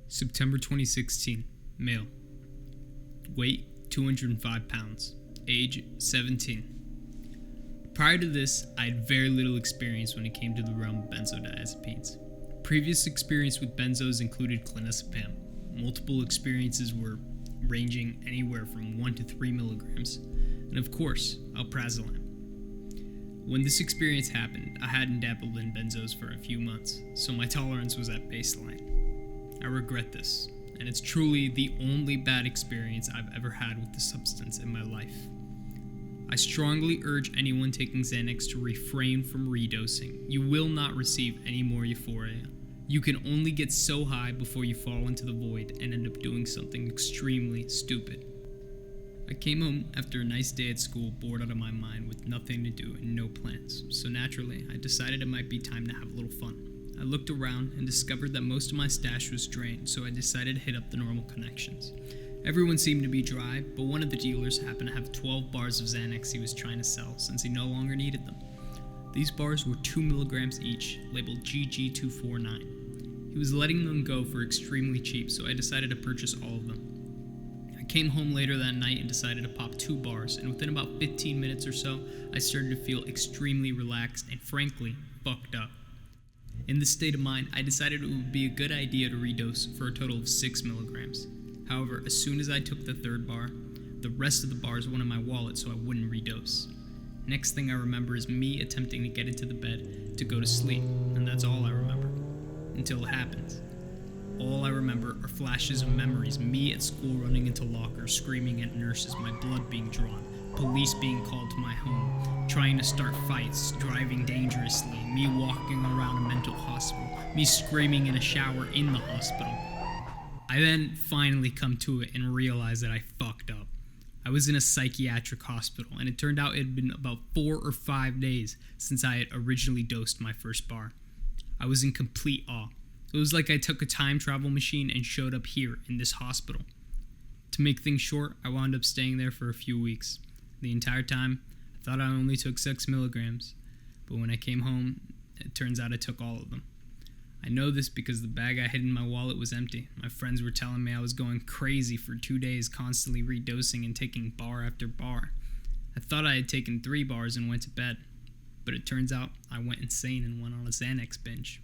September 2016, male. Weight 205 pounds. Age 17. Prior to this, I had very little experience when it came to the realm of benzodiazepines. Previous experience with benzos included clonazepam. Multiple experiences were ranging anywhere from 1 to 3 milligrams, and of course, Alprazolam. When this experience happened, I hadn't dabbled in benzos for a few months, so my tolerance was at baseline. I regret this, and it's truly the only bad experience I've ever had with the substance in my life. I strongly urge anyone taking Xanax to refrain from redosing. You will not receive any more euphoria. You can only get so high before you fall into the void and end up doing something extremely stupid. I came home after a nice day at school, bored out of my mind with nothing to do and no plans, so naturally I decided it might be time to have a little fun. I looked around and discovered that most of my stash was drained, so I decided to hit up the normal connections. Everyone seemed to be dry, but one of the dealers happened to have 12 bars of Xanax he was trying to sell since he no longer needed them. These bars were 2 milligrams each, labeled GG249. He was letting them go for extremely cheap, so I decided to purchase all of them. I came home later that night and decided to pop 2 bars, and within about 15 minutes or so, I started to feel extremely relaxed and frankly, fucked up. In this state of mind, I decided it would be a good idea to redose for a total of 6 milligrams. However, as soon as I took the 3rd bar, the rest of the bars went in my wallet so I wouldn't redose. Next thing I remember is me attempting to get into the bed to go to sleep, and that's all I remember. Until it happens. All I remember are flashes of memories, me at school running into lockers, screaming at nurses, my blood being drawn, police being called to my home, trying to start fights, driving dangerously, me walking around a mental hospital, me screaming in a shower in the hospital. I then finally come to it and realize that I fucked up. I was in a psychiatric hospital, and it turned out it had been about 4 or 5 days since I had originally dosed my first bar. I was in complete awe. It was like I took a time travel machine and showed up here in this hospital. To make things short, I wound up staying there for a few weeks. The entire time, I thought I only took 6 milligrams, but when I came home, it turns out I took all of them. I know this because the bag I hid in my wallet was empty. My friends were telling me I was going crazy for 2 days, constantly redosing and taking bar after bar. I thought I had taken 3 bars and went to bed, but it turns out I went insane and went on a Xanax binge.